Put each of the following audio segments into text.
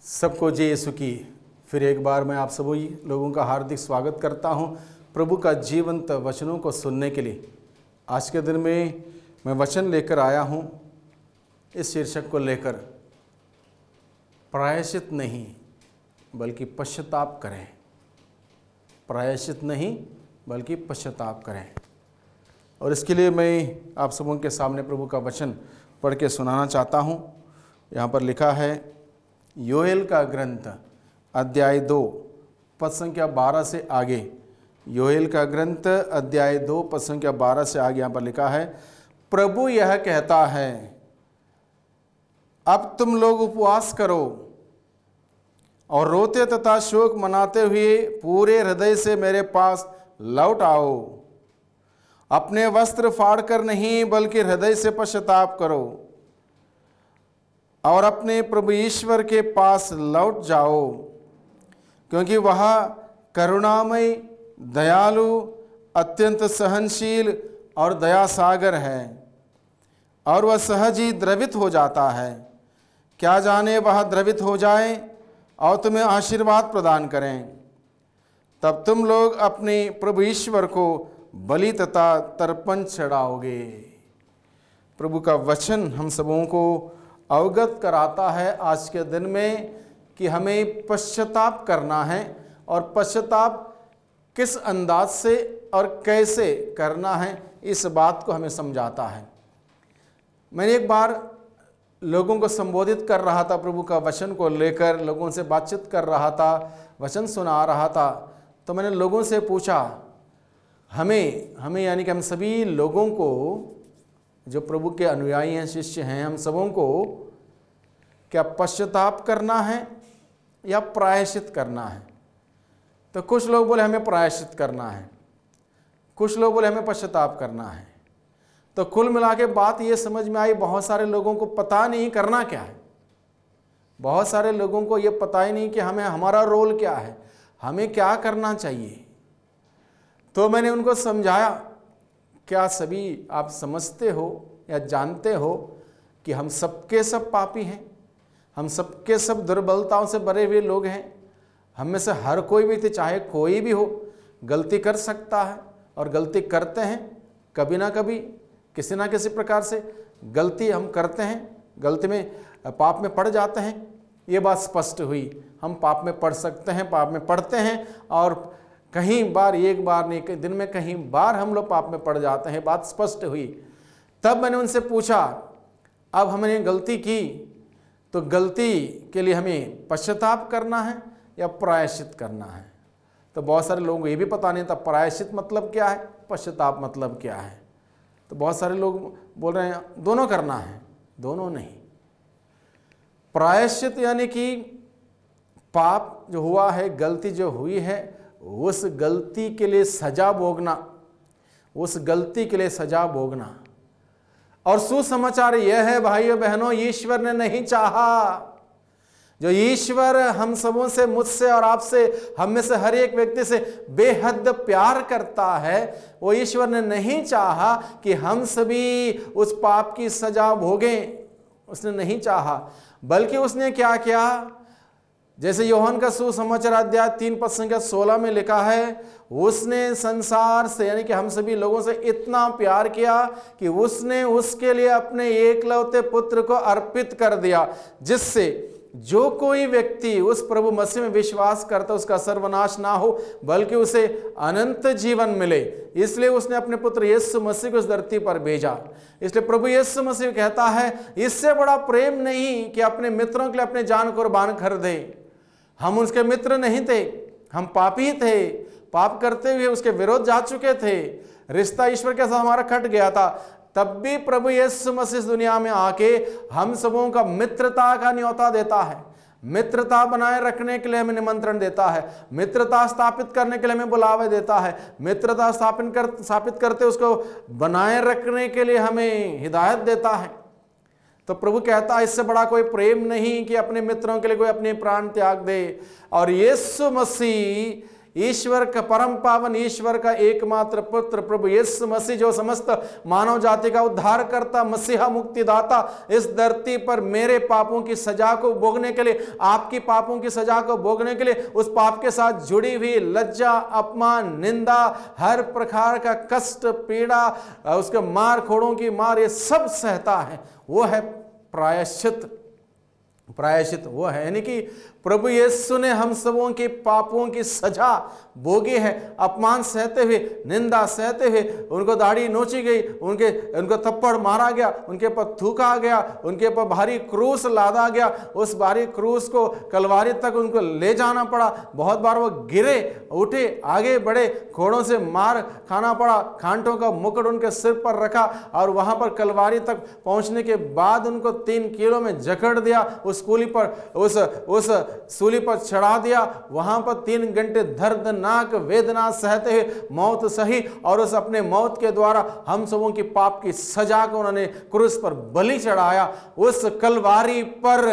सबको जय यीशु की। फिर एक बार मैं आप सभी लोगों का हार्दिक स्वागत करता हूं प्रभु का जीवंत वचनों को सुनने के लिए। आज के दिन में मैं वचन लेकर आया हूं इस शीर्षक को लेकर, प्रायश्चित नहीं बल्कि पश्चाताप करें। प्रायश्चित नहीं बल्कि पश्चाताप करें। और इसके लिए मैं आप सबों के सामने प्रभु का वचन पढ़ के सुनाना चाहता हूं। यहाँ पर लिखा है, योएल का ग्रंथ अध्याय 2 पद संख्या 12 से आगे। योएल का ग्रंथ अध्याय 2 पद संख्या 12 से आगे यहाँ पर लिखा है, प्रभु यह कहता है, अब तुम लोग उपवास करो और रोते तथा शोक मनाते हुए पूरे हृदय से मेरे पास लौट आओ। अपने वस्त्र फाड़कर नहीं बल्कि हृदय से पश्चाताप करो और अपने प्रभु ईश्वर के पास लौट जाओ, क्योंकि वह करुणामय, दयालु, अत्यंत सहनशील और दया सागर है और वह सहज ही द्रवित हो जाता है। क्या जाने वह द्रवित हो जाए और तुम्हें आशीर्वाद प्रदान करें। तब तुम लोग अपने प्रभु ईश्वर को बलि तथा तर्पण चढ़ाओगे। प्रभु का वचन हम सबों को अवगत कराता है आज के दिन में कि हमें पश्चाताप करना है और पश्चाताप किस अंदाज से और कैसे करना है, इस बात को हमें समझाता है। मैंने एक बार लोगों को संबोधित कर रहा था, प्रभु का वचन को लेकर लोगों से बातचीत कर रहा था, वचन सुना रहा था, तो मैंने लोगों से पूछा, हमें यानी कि हम सभी लोगों को, जो प्रभु के अनुयायी हैं, शिष्य हैं, हम सबों को क्या पश्चाताप करना है या प्रायश्चित करना है? तो कुछ लोग बोले हमें प्रायश्चित करना है, कुछ लोग बोले हमें पश्चाताप करना है। तो कुल मिला के बात ये समझ में आई, बहुत सारे लोगों को पता नहीं करना क्या है। बहुत सारे लोगों को ये पता ही नहीं कि हमें, हमारा रोल क्या है, हमें क्या करना चाहिए। तो मैंने उनको समझाया, क्या सभी आप समझते हो या जानते हो कि हम सबके सब पापी हैं, हम सबके सब दुर्बलताओं से भरे हुए लोग हैं। हम में से हर कोई भी, चाहे कोई भी हो, गलती कर सकता है और गलती करते हैं। कभी ना कभी किसी ना किसी प्रकार से गलती हम करते हैं, गलती में पाप में पड़ जाते हैं। ये बात स्पष्ट हुई, हम पाप में पड़ सकते हैं, पाप में पड़ते हैं और कहीं बार, एक बार नहीं, दिन में कहीं बार हम लोग पाप में पड़ जाते हैं। बात स्पष्ट हुई। तब मैंने उनसे पूछा, अब हमने गलती की तो गलती के लिए हमें पश्चाताप करना है या प्रायश्चित करना है? तो बहुत सारे लोगों को ये भी पता नहीं था प्रायश्चित मतलब क्या है, पश्चाताप मतलब क्या है। तो बहुत सारे लोग बोल रहे हैं दोनों करना है। दोनों नहीं। प्रायश्चित यानी कि पाप जो हुआ है, गलती जो हुई है, उस गलती के लिए सजा भोगना, उस गलती के लिए सजा भोगना। और सुसमाचार यह है भाइयों बहनों, ईश्वर ने नहीं चाहा, जो ईश्वर हम सबों से, मुझसे और आपसे, हम में से हर एक व्यक्ति से बेहद प्यार करता है, वो ईश्वर ने नहीं चाहा कि हम सभी उस पाप की सजा भोगें। उसने नहीं चाहा, बल्कि उसने क्या किया, जैसे यूहन्ना का सुसमाचार अध्याय 3 पद संख्या 16 में लिखा है, उसने संसार से यानी कि हम सभी लोगों से इतना प्यार किया कि उसने उसके लिए अपने एकलौते पुत्र को अर्पित कर दिया, जिससे जो कोई व्यक्ति उस प्रभु मसीह में विश्वास करता उसका सर्वनाश ना हो बल्कि उसे अनंत जीवन मिले। इसलिए उसने अपने पुत्र यीशु मसीह को इस धरती पर भेजा। इसलिए प्रभु यीशु मसीह कहता है, इससे बड़ा प्रेम नहीं कि अपने मित्रों के लिए अपने जान कुर्बान कर दे। हम उसके मित्र नहीं थे, हम पापी थे, पाप करते हुए उसके विरोध जा चुके थे, रिश्ता ईश्वर के साथ हमारा कट गया था। तब भी प्रभु यीशु मसीह इस दुनिया में आके हम सबों का मित्रता का न्योता देता है, मित्रता बनाए रखने के लिए हमें निमंत्रण देता है, मित्रता स्थापित करने के लिए हमें बुलावे देता है, मित्रता स्थापित करते उसको बनाए रखने के लिए हमें हिदायत देता है। तो प्रभु कहता है, इससे बड़ा कोई प्रेम नहीं कि अपने मित्रों के लिए कोई अपने प्राण त्याग दे। और यीशु मसीह ईश्वर का परम पावन ईश्वर का एकमात्र पुत्र प्रभु यीशु मसीह, जो समस्त मानव जाति का उद्धार करता मसीहा मुक्तिदाता, इस धरती पर मेरे पापों की सजा को भोगने के लिए, आपकी पापों की सजा को भोगने के लिए, उस पाप के साथ जुड़ी हुई लज्जा, अपमान, निंदा, हर प्रकार का कष्ट, पीड़ा, उसके मार खोड़ों की मार, ये सब सहता है। वो है प्रायश्चित। प्रायश्चित वो है, यानी कि प्रभु यीशु ने हम सबों के पापों की सजा भोगी है। अपमान सहते हुए, निंदा सहते हुए, उनको दाढ़ी नोची गई, उनको थप्पड़ मारा गया, उनके ऊपर थूका गया, उनके ऊपर भारी क्रूस लादा गया। उस भारी क्रूस को कलवारी तक उनको ले जाना पड़ा। बहुत बार वो गिरे, उठे, आगे बढ़े, घोड़ों से मार खाना पड़ा, कांटों का मुकुट उनके सिर पर रखा और वहां पर कलवारी तक पहुंचने के बाद उनको 3 किलो में जकड़ दिया, उस सूली पर उस सूली पर चढ़ा दिया। वहां पर 3 घंटे दर्दनाक वेदना सहते हुए मौत सही, और उस अपने मौत के द्वारा हम सबों की पाप की सजा को उन्होंने क्रूस पर बलि चढ़ाया। उस कलवारी पर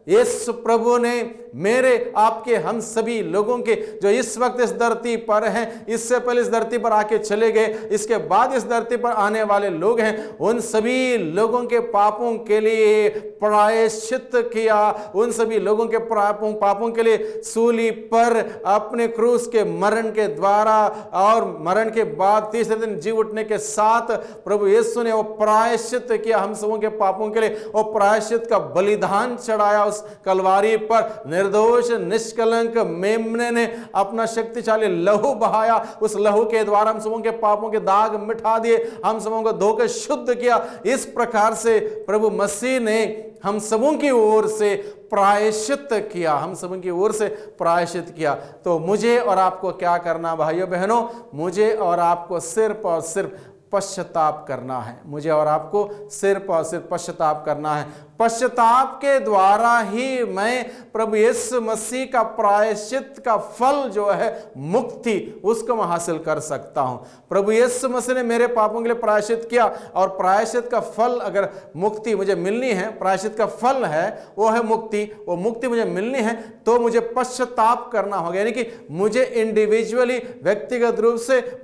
यीशु प्रभु ने मेरे, आपके, हम सभी लोगों के जो इस वक्त इस धरती पर हैं, इससे पहले इस धरती पर आके चले गए, इसके बाद इस धरती पर आने वाले लोग हैं, उन सभी लोगों के पापों के लिए प्रायश्चित किया। उन सभी लोगों के पापों के लिए सूली पर अपने क्रूस के मरण के द्वारा और मरण के बाद तीसरे दिन जी उठने के साथ प्रभु यीशु ने वो प्रायश्चित किया हम सबों के पापों के लिए। वो प्रायश्चित का बलिदान चढ़ाया उस कलवारी पर। निर्दोष निष्कलंक मेमने ने अपना शक्तिशाली लहू बहाया। उस लहू के द्वारा हम सबों के पापों के दाग मिटा दिए, हम सबों को धोकर शुद्ध किया। इस प्रकार से प्रभु मसीह ने हम सबों की ओर से प्रायश्चित किया, हम सबों की ओर से प्रायश्चित किया। तो मुझे और आपको क्या करना भाइयों बहनों? मुझे और आपको सिर्फ और सिर्फ पश्चाताप करना है। मुझे और आपको सिर्फ और सिर्फ पश्चाताप करना है। पश्चाताप के द्वारा ही मैं प्रभु यीशु मसीह का प्रायश्चित का फल जो है मुक्ति, उसको मैं हासिल कर सकता हूं। प्रभु यीशु मसीह ने मेरे पापों के लिए प्रायश्चित किया, और प्रायश्चित का फल अगर मुक्ति मुझे मिलनी है, प्रायश्चित का फल है वो है मुक्ति, वो मुक्ति मुझे मिलनी है तो मुझे पश्चाताप करना होगा। यानी कि मुझे इंडिविजुअली, व्यक्तिगत रूप से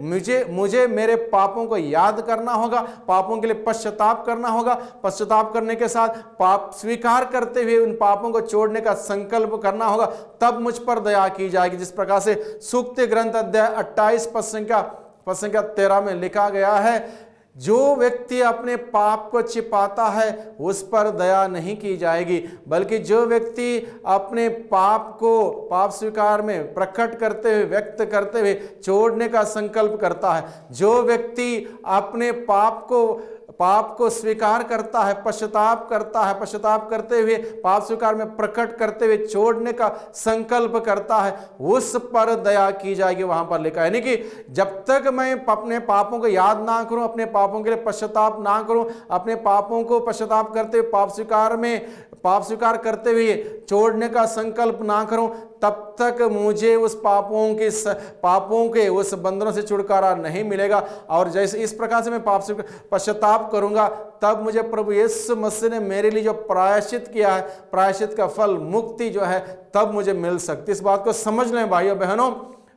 मुझे मेरे पापों को याद करना होगा, पापों के लिए पश्चाताप करना होगा। पश्चाताप करने के साथ पाप स्वीकार करते हुए उन पापों को छोड़ने का संकल्प करना होगा, तब मुझ पर दया की जाएगी। जिस प्रकार से सूक्ति ग्रंथ अध्याय 28 पद संख्या 13 में लिखा गया है, जो व्यक्ति अपने पाप को छिपाता है उस पर दया नहीं की जाएगी, बल्कि जो व्यक्ति अपने पाप स्वीकार में प्रकट करते हुए, व्यक्त करते हुए छोड़ने का संकल्प करता है, जो व्यक्ति अपने पाप को स्वीकार करता है, पश्चाताप करता है, पश्चाताप करते हुए पाप स्वीकार में प्रकट करते हुए छोड़ने का संकल्प करता है, उस पर दया की जाएगी। वहां पर लिखा है। यानी कि जब तक मैं अपने पापों को याद ना करूं, अपने पापों के लिए पश्चाताप ना करूं, अपने पापों को पश्चाताप करते हुए पाप स्वीकार करते हुए छोड़ने का संकल्प ना करूं, तब तक मुझे उस पापों के उस बंधनों से छुटकारा नहीं मिलेगा। और जैसे इस प्रकार से मैं पश्चाताप करूंगा, तब मुझे प्रभु यीशु मसीह ने मेरे लिए जो प्रायश्चित किया है, प्रायश्चित का फल मुक्ति जो है, तब मुझे मिल सकती। इस बात को समझ लें भाइयों बहनों,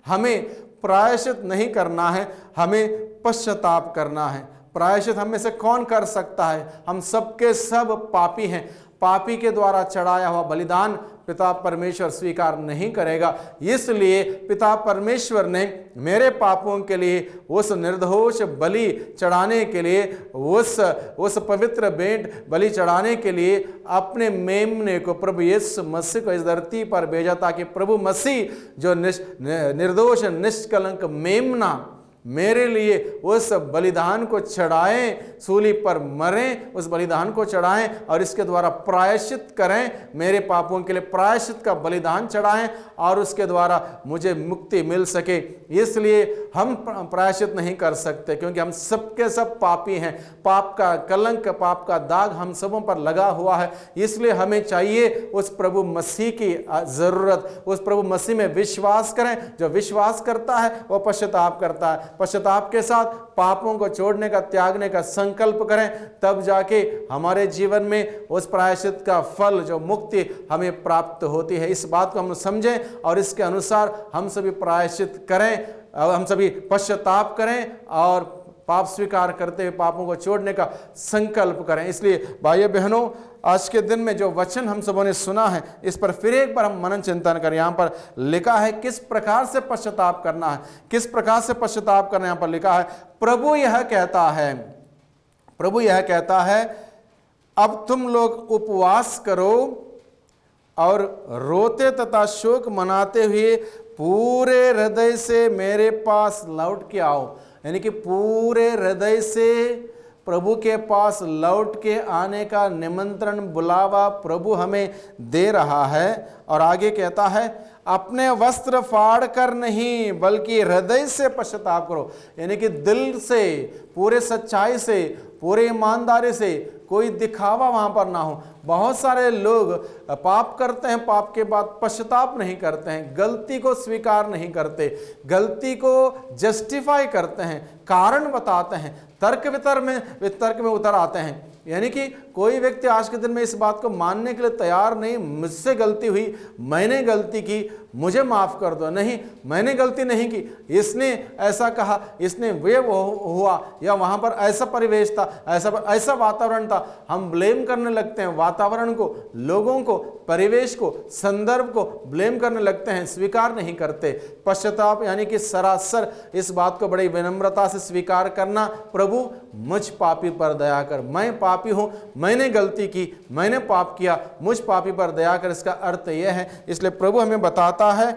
हमें प्रायश्चित नहीं करना है, हमें पश्चाताप करना है। प्रायश्चित हम में से कौन कर सकता है? हम सबके सब पापी हैं। पापी के द्वारा चढ़ाया हुआ बलिदान पिता परमेश्वर स्वीकार नहीं करेगा। इसलिए पिता परमेश्वर ने मेरे पापों के लिए उस निर्दोष बलि चढ़ाने के लिए, उस पवित्र भेंट बलि चढ़ाने के लिए अपने मेमने को, प्रभु यीशु मसीह को इस धरती पर भेजा, ताकि प्रभु मसीह जो निर्दोष निष्कलंक मेमना मेरे लिए उस बलिदान को चढ़ाएं, सूली पर मरें, उस बलिदान को चढ़ाएं और इसके द्वारा प्रायश्चित करें, मेरे पापों के लिए प्रायश्चित का बलिदान चढ़ाएं और उसके द्वारा मुझे मुक्ति मिल सके। इसलिए हम प्रायश्चित नहीं कर सकते, क्योंकि हम सबके सब पापी हैं। पाप का कलंक, पाप का दाग हम सबों पर लगा हुआ है। इसलिए हमें चाहिए उस प्रभु मसीह की ज़रूरत, उस प्रभु मसीह में विश्वास करें। जो विश्वास करता है वो पश्चाताप करता है, पश्चाताप के साथ पापों को छोड़ने का, त्यागने का संकल्प करें, तब जाके हमारे जीवन में उस प्रायश्चित का फल, जो मुक्ति हमें प्राप्त होती है। इस बात को हम समझें और इसके अनुसार हम सभी प्रायश्चित करें, हम सभी पश्चाताप करें और पाप स्वीकार करते हुए पापों को छोड़ने का संकल्प करें। इसलिए भाइयों बहनों, आज के दिन में जो वचन हम सबों ने सुना है, इस पर फिर एक बार हम मनन चिंतन करें। यहाँ पर लिखा है किस प्रकार से पश्चाताप करना है, किस प्रकार से पश्चाताप करना। यहाँ पर लिखा है, प्रभु यह कहता है, अब तुम लोग उपवास करो और रोते तथा शोक मनाते हुए पूरे हृदय से मेरे पास लौट के आओ। यानी कि पूरे हृदय से प्रभु के पास लौट के आने का निमंत्रण, बुलावा प्रभु हमें दे रहा है। और आगे कहता है, अपने वस्त्र फाड़ कर नहीं बल्कि हृदय से पश्चाताप करो। यानी कि दिल से, पूरे सच्चाई से, पूरे ईमानदारी से, कोई दिखावा वहाँ पर ना हो। बहुत सारे लोग पाप करते हैं, पाप के बाद पश्चाताप नहीं करते हैं, गलती को स्वीकार नहीं करते, गलती को जस्टिफाई करते हैं, कारण बताते हैं, तर्क वितर्क में उतर आते हैं। यानी कि कोई व्यक्ति आज के दिन में इस बात को मानने के लिए तैयार नहीं, मुझसे गलती हुई, मैंने गलती की, मुझे माफ कर दो। नहीं, मैंने गलती नहीं की, इसने ऐसा कहा, इसने वे हुआ, या वहां पर ऐसा परिवेश था, ऐसा वातावरण था। हम ब्लेम करने लगते हैं, वातावरण को, लोगों को, परिवेश को, संदर्भ को ब्लेम करने लगते हैं, स्वीकार नहीं करते। पश्चाताप यानी कि सरासर इस बात को बड़ी विनम्रता से स्वीकार करना, प्रभु मुझ पापी पर दया कर, मैं पापी हूं, मैंने गलती की, मैंने पाप किया, मुझ पापी पर दया कर। इसका अर्थ यह है। इसलिए प्रभु हमें बताता है,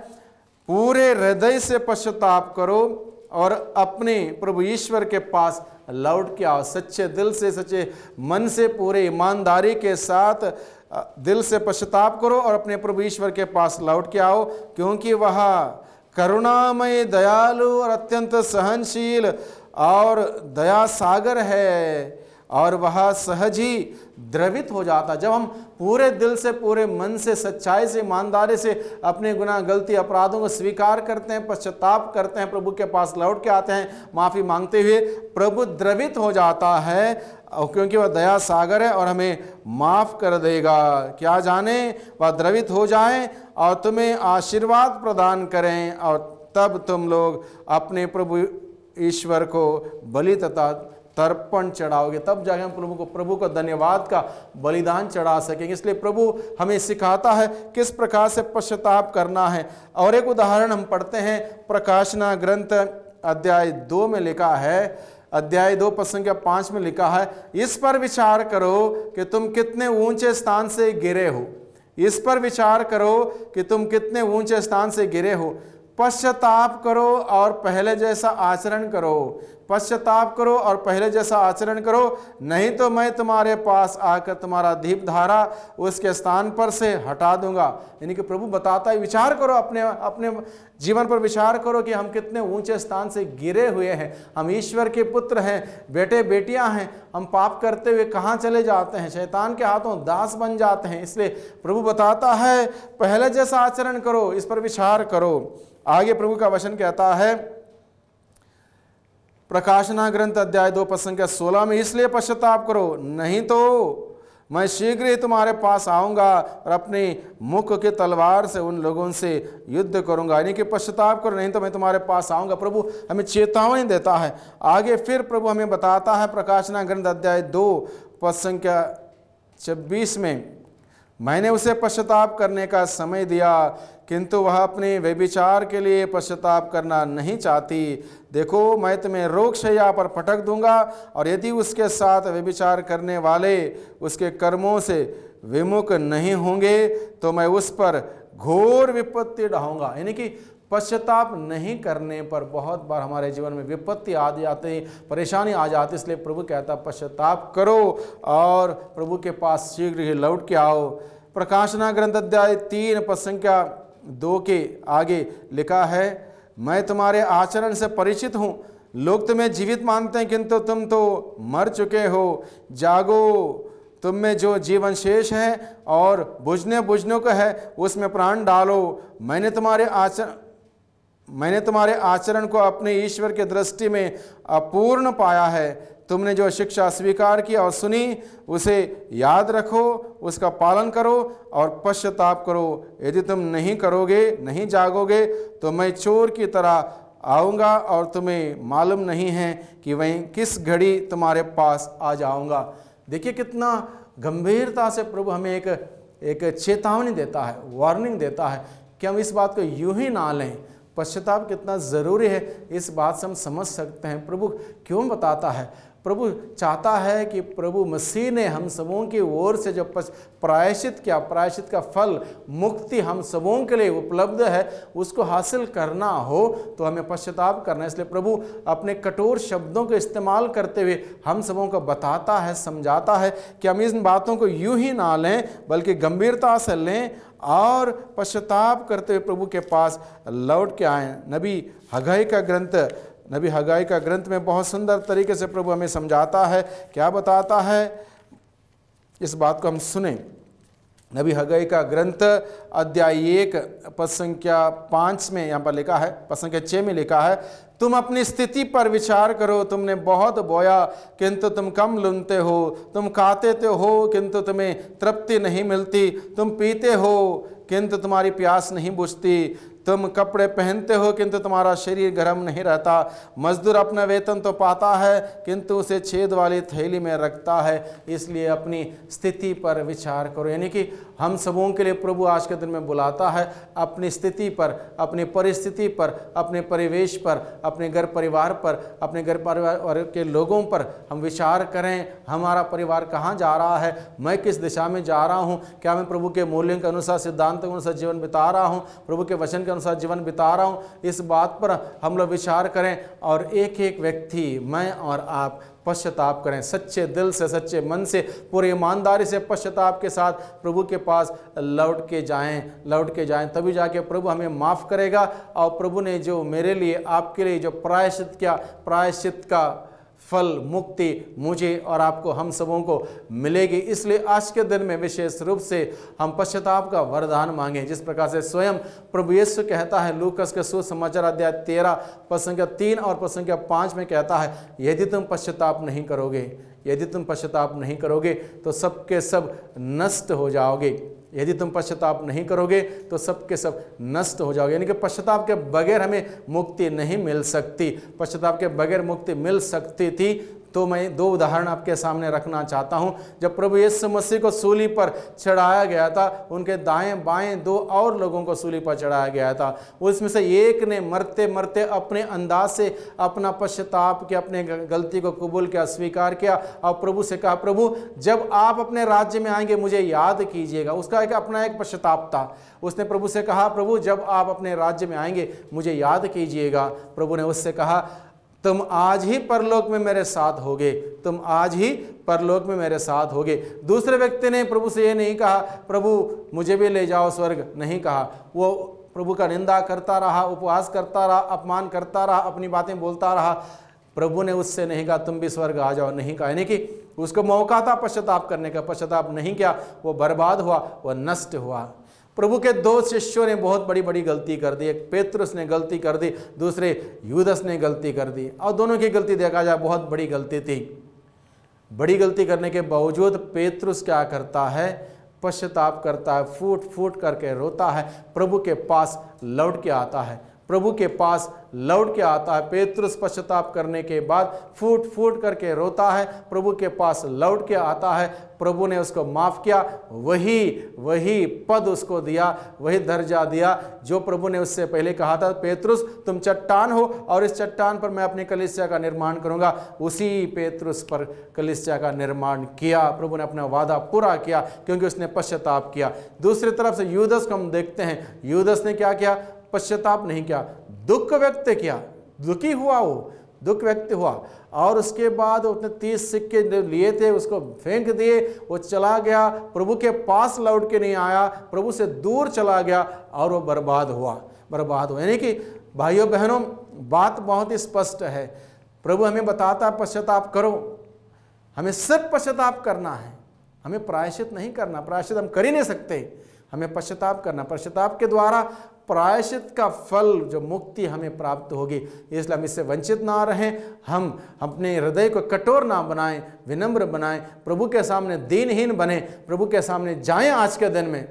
पूरे हृदय से पश्चाताप करो और अपने प्रभु ईश्वर के पास लौट के आओ। सच्चे दिल से, सच्चे मन से, पूरे ईमानदारी के साथ दिल से पश्चाताप करो और अपने प्रभु ईश्वर के पास लौट के आओ, क्योंकि वह करुणामय, दयालु और अत्यंत सहनशील और दया सागर है, और वह सहज ही द्रवित हो जाता। जब हम पूरे दिल से, पूरे मन से, सच्चाई से, ईमानदारी से अपने गुनाह, गलती, अपराधों को स्वीकार करते हैं, पश्चाताप करते हैं, प्रभु के पास लौट के आते हैं माफ़ी मांगते हुए, प्रभु द्रवित हो जाता है, क्योंकि वह दया सागर है और हमें माफ़ कर देगा। क्या जाने वह द्रवित हो जाए और तुम्हें आशीर्वाद प्रदान करें, और तब तुम लोग अपने प्रभु ईश्वर को बलि तथा तर्पण चढ़ाओगे। तब जाके हम प्रभु को धन्यवाद का बलिदान चढ़ा सकेंगे। इसलिए प्रभु हमें सिखाता है किस प्रकार से पश्चाताप करना है। और एक उदाहरण हम पढ़ते हैं, प्रकाशना ग्रंथ अध्याय 2 में लिखा है, अध्याय 2 पद संख्या 5 में लिखा है, इस पर विचार करो कि तुम कितने ऊंचे स्थान से गिरे हो। इस पर विचार करो कि तुम कितने ऊंचे स्थान से गिरे हो। पश्चाताप करो और पहले जैसा आचरण करो। पश्चाताप करो और पहले जैसा आचरण करो, नहीं तो मैं तुम्हारे पास आकर तुम्हारा दीपधारा उसके स्थान पर से हटा दूंगा। यानी कि प्रभु बताता है, विचार करो, अपने जीवन पर विचार करो कि हम कितने ऊंचे स्थान से गिरे हुए हैं। हम ईश्वर के पुत्र हैं, बेटे बेटियां हैं। हम पाप करते हुए कहाँ चले जाते हैं? शैतान के हाथों दास बन जाते हैं। इसलिए प्रभु बताता है, पहले जैसा आचरण करो, इस पर विचार करो। आगे प्रभु का वचन कहता है, प्रकाशना ग्रंथ अध्याय 2 पद संख्या 16 में, इसलिए पश्चाताप करो, नहीं तो मैं शीघ्र ही तुम्हारे पास आऊंगा और अपने मुख के तलवार से उन लोगों से युद्ध करूंगा। यानी कि पश्चाताप करो, नहीं तो मैं तुम्हारे पास आऊंगा। प्रभु हमें चेतावनी देता है। आगे फिर प्रभु हमें बताता है, प्रकाशना ग्रंथ अध्याय 2 पद संख्या 26 में, मैंने उसे पश्चाताप करने का समय दिया, किंतु वह अपने व्यभिचार के लिए पश्चाताप करना नहीं चाहती। देखो, मैं तुम्हें रोगशैया पर पटक दूंगा, और यदि उसके साथ व्यभिचार करने वाले उसके कर्मों से विमुख नहीं होंगे तो मैं उस पर घोर विपत्ति ढाऊंगा। यानी कि पश्चाताप नहीं करने पर बहुत बार हमारे जीवन में विपत्ति आ जाती, परेशानी आ जाती। इसलिए प्रभु कहता है, पश्चाताप करो और प्रभु के पास शीघ्र ही लौट के आओ। प्रकाशना ग्रंथ अध्याय 3 पद संख्या 2 के आगे लिखा है, मैं तुम्हारे आचरण से परिचित हूँ। लोग तुम्हें जीवित मानते हैं, किंतु तुम तो मर चुके हो। जागो, तुम में जो जीवन शेष है और बुझने को है उसमें प्राण डालो। मैंने तुम्हारे मैंने तुम्हारे आचरण को अपने ईश्वर के दृष्टि में अपूर्ण पाया है। तुमने जो शिक्षा स्वीकार की और सुनी उसे याद रखो, उसका पालन करो और पश्चाताप करो। यदि तुम नहीं करोगे, नहीं जागोगे, तो मैं चोर की तरह आऊँगा और तुम्हें मालूम नहीं है कि वहीं किस घड़ी तुम्हारे पास आ जाऊँगा। देखिए कितना गंभीरता से प्रभु हमें एक चेतावनी देता है, वार्निंग देता है कि हम इस बात को यूं ही ना लें। पश्चाताप कितना ज़रूरी है इस बात से हम समझ सकते हैं। प्रभु क्यों बताता है? प्रभु चाहता है कि प्रभु मसीह ने हम सबों की ओर से जो प्रायश्चित किया, प्रायश्चित का फल मुक्ति हम सबों के लिए उपलब्ध है, उसको हासिल करना हो तो हमें पश्चाताप करना है। इसलिए प्रभु अपने कठोर शब्दों को इस्तेमाल करते हुए हम सबों को बताता है, समझाता है कि हम इन बातों को यूं ही ना लें बल्कि गंभीरता से लें और पश्चाताप करते हुए प्रभु के पास लौट के आएँ। नबी हगाई का ग्रंथ में बहुत सुंदर तरीके से प्रभु हमें समझाता है। क्या बताता है, इस बात को हम सुने। नबी हगाई का ग्रंथ अध्याय 1 पद संख्या 5 में यहाँ पर लिखा है, पद संख्या 6 में लिखा है, तुम अपनी स्थिति पर विचार करो। तुमने बहुत बोया किंतु तुम कम लुनते हो, तुम खाते तो हो किंतु तुम्हें तृप्ति नहीं मिलती, तुम पीते हो किंतु तुम्हारी प्यास नहीं बुझती, तुम कपड़े पहनते हो किंतु तुम्हारा शरीर गर्म नहीं रहता। मजदूर अपना वेतन तो पाता है किंतु उसे छेद वाली थैली में रखता है। इसलिए अपनी स्थिति पर विचार करो। यानी कि हम सबों के लिए प्रभु आज के दिन में बुलाता है अपनी स्थिति पर, अपनी परिस्थिति पर, अपने परिवेश पर, अपने घर परिवार पर, अपने घर परिवार के लोगों पर हम विचार करें। हमारा परिवार कहाँ जा रहा है, मैं किस दिशा में जा रहा हूँ, क्या मैं प्रभु के मूल्यों के अनुसार, सिद्धांत के अनुसार जीवन बिता रहा हूँ, प्रभु के वचन के अनुसार जीवन बिता रहा हूँ। इस बात पर हम लोग विचार करें और एक एक व्यक्ति, मैं और आप, पश्चाताप करें सच्चे दिल से, सच्चे मन से, पूरी ईमानदारी से पश्चाताप के साथ प्रभु के पास लौट के जाएं। तभी जाके प्रभु हमें माफ़ करेगा। और प्रभु ने जो मेरे लिए, आपके लिए जो प्रायश्चित किया, प्रायश्चित का फल, मुक्ति मुझे और आपको, हम सबों को मिलेगी। इसलिए आज के दिन में विशेष रूप से हम पश्चाताप का वरदान मांगें, जिस प्रकार से स्वयं प्रभु यीशु कहता है लूकस के सुसमाचार अध्याय 13 पद संख्या 3 और पद संख्या 5 में कहता है, यदि तुम पश्चाताप नहीं करोगे तो सबके सब नष्ट हो जाओगे। यदि तुम पश्चाताप नहीं करोगे तो सबके सब नष्ट हो जाओगे। यानी कि पश्चाताप के बगैर हमें मुक्ति नहीं मिल सकती। पश्चाताप के बगैर मुक्ति मिल सकती थी तो मैं 2 उदाहरण आपके सामने रखना चाहता हूं। जब प्रभु यीशु मसीह को सूली पर चढ़ाया गया था, उनके दाएं बाएं 2 और लोगों को सूली पर चढ़ाया गया था। उसमें से एक ने मरते मरते अपने अंदाज से अपना पश्चाताप किया, अपने गलती को कबूल किया, स्वीकार किया और प्रभु से कहा, प्रभु जब आप अपने राज्य में आएंगे मुझे याद कीजिएगा। उसका अपना एक पश्चाताप था। उसने प्रभु से कहा, प्रभु जब आप अपने राज्य में आएंगे मुझे याद कीजिएगा। प्रभु ने उससे कहा, तुम आज ही परलोक में मेरे साथ होगे, तुम आज ही परलोक में मेरे साथ होगे। दूसरे व्यक्ति ने प्रभु से ये नहीं कहा, प्रभु मुझे भी ले जाओ स्वर्ग, नहीं कहा। वो प्रभु का निंदा करता रहा, उपवास करता रहा, अपमान करता रहा, अपनी बातें बोलता रहा। प्रभु ने उससे नहीं कहा तुम भी स्वर्ग आ जाओ, नहीं कहा। यानी कि उसको मौका था पश्चाताप करने का, पश्चाताप नहीं किया, वो बर्बाद हुआ, वो नष्ट हुआ। प्रभु के 2 शिष्यों ने बहुत बड़ी बड़ी गलती कर दी। एक पेतरुस ने गलती कर दी, दूसरे यूदस ने गलती कर दी। और दोनों की गलती देखा जाए बहुत बड़ी गलती थी। बड़ी गलती करने के बावजूद पेतरुस क्या करता है, पश्चाताप करता है, फूट फूट करके रोता है, प्रभु के पास लौट के आता है, प्रभु के पास लौट के आता है। पेतरुस पश्चाताप करने के बाद फूट फूट करके रोता है, प्रभु के पास लौट के आता है। प्रभु ने उसको माफ़ किया, वही पद उसको दिया, वही दर्जा दिया जो प्रभु ने उससे पहले कहा था, पेतरुस तुम चट्टान हो और इस चट्टान पर मैं अपनी कलीसिया का निर्माण करूंगा। उसी पेतरुस पर कलीसिया का निर्माण किया। प्रभु ने अपना वादा पूरा किया क्योंकि उसने पश्चाताप किया। दूसरी तरफ से यूदस को हम देखते हैं, यूदस ने क्या किया, पश्चाताप नहीं किया, दुख व्यक्त किया, दुखी हुआ, वो दुख व्यक्त हुआ और उसके बाद उसने 30 सिक्के लिए थे उसको फेंक दिए, वो चला गया, प्रभु के पास लौट के नहीं आया, प्रभु से दूर चला गया और वो बर्बाद हुआ। यानी कि भाइयों बहनों बात बहुत ही स्पष्ट है। प्रभु हमें बताता है पश्चाताप करो, हमें सिर्फ पश्चाताप करना है, हमें प्रायश्चित नहीं करना। प्रायश्चित हम कर ही नहीं सकते, हमें पश्चाताप करना। पश्चाताप के द्वारा प्रायश्चित का फल, जो मुक्ति हमें प्राप्त होगी। इसलिए हम इससे वंचित ना रहें, हम अपने हृदय को कठोर ना बनाएं, विनम्र बनाएं, प्रभु के सामने दीनहीन बने, प्रभु के सामने जाएं। आज के दिन में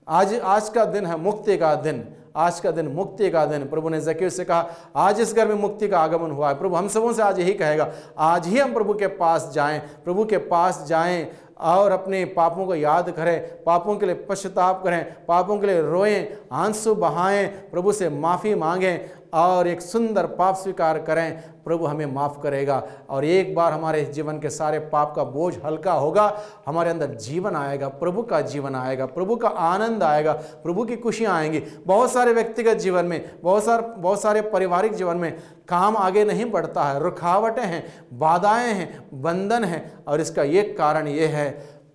आज का दिन है मुक्ति का दिन, आज का दिन मुक्ति का दिन। प्रभु ने जक्केयुस से कहा आज इस घर में मुक्ति का आगमन हुआ है। प्रभु हम सबों से आज यही कहेगा, आज ही हम प्रभु के पास जाएं, प्रभु के पास जाएं और अपने पापों को याद करें, पापों के लिए पश्चाताप करें, पापों के लिए रोएं, आंसू बहाएं, प्रभु से माफ़ी मांगें और एक सुंदर पाप स्वीकार करें। प्रभु हमें माफ़ करेगा और एक बार हमारे जीवन के सारे पाप का बोझ हल्का होगा, हमारे अंदर जीवन आएगा, प्रभु का जीवन आएगा, प्रभु का आनंद आएगा, प्रभु की खुशियाँ आएंगी। बहुत सारे व्यक्तिगत जीवन में, बहुत सारे पारिवारिक जीवन में काम आगे नहीं बढ़ता है, रुकावटें हैं, बाधाएं हैं, बंधन हैं, और इसका एक कारण ये है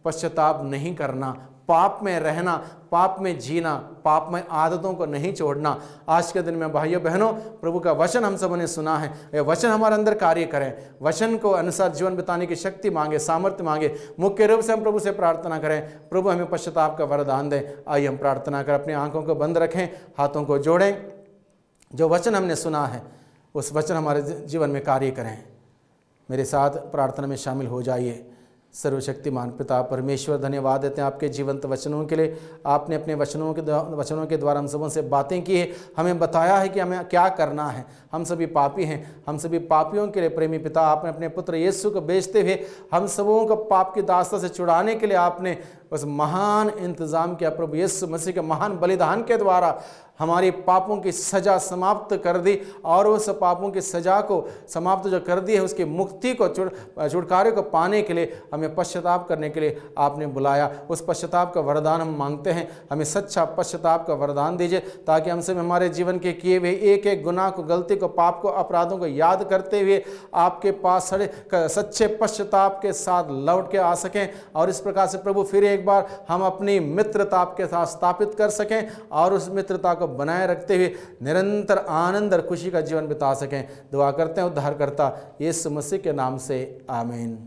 पश्चाताप नहीं करना, पाप में रहना, पाप में जीना, पाप में आदतों को नहीं छोड़ना। आज के दिन में भाइयों बहनों, प्रभु का वचन हम सबों ने सुना है, यह वचन हमारे अंदर कार्य करें, वचन को अनुसार जीवन बिताने की शक्ति मांगे, सामर्थ्य मांगे। मुख्य रूप से हम प्रभु से प्रार्थना करें, प्रभु हमें पश्चाताप का वरदान दें। आइए हम प्रार्थना करें, अपनी आंखों को बंद रखें, हाथों को जोड़ें। जो वचन हमने सुना है उस वचन हमारे जीवन में कार्य करें। मेरे साथ प्रार्थना में शामिल हो जाइए। सर्वशक्तिमान पिता परमेश्वर, धन्यवाद देते हैं आपके जीवंत वचनों के लिए। आपने अपने वचनों के द्वारा हम सबों से बातें की है, हमें बताया है कि हमें क्या करना है। हम सभी पापी हैं, हम सभी पापियों के लिए प्रेमी पिता आपने अपने पुत्र यीशु को भेजते हुए हम सबों को पाप की दास्ता से छुड़ाने के लिए आपने उस महान इंतज़ाम किया। प्रभु यीशु मसीह के महान बलिदान के द्वारा हमारी पापों की सज़ा समाप्त कर दी और उस पापों की सज़ा को समाप्त जो कर दी है, उसकी मुक्ति को छुटकारे को पाने के लिए हमें पश्चाताप करने के लिए आपने बुलाया। उस पश्चाताप का वरदान हम मांगते हैं, हमें सच्चा पश्चाताप का वरदान दीजिए, ताकि हमसे हमारे जीवन के किए हुए एक एक गुनाह को, गलती को, पाप को, अपराधों को याद करते हुए आपके पास सच्चे पश्चाताप के साथ लौट के आ सकें, और इस प्रकार से प्रभु फिर एक बार हम अपनी मित्रता आपके साथ स्थापित कर सकें और उस मित्रता को बनाए रखते हुए निरंतर आनंद और खुशी का जीवन बिता सकें। दुआ करते हैं उद्धारकर्ता यीशु मसीह के नाम से, आमीन।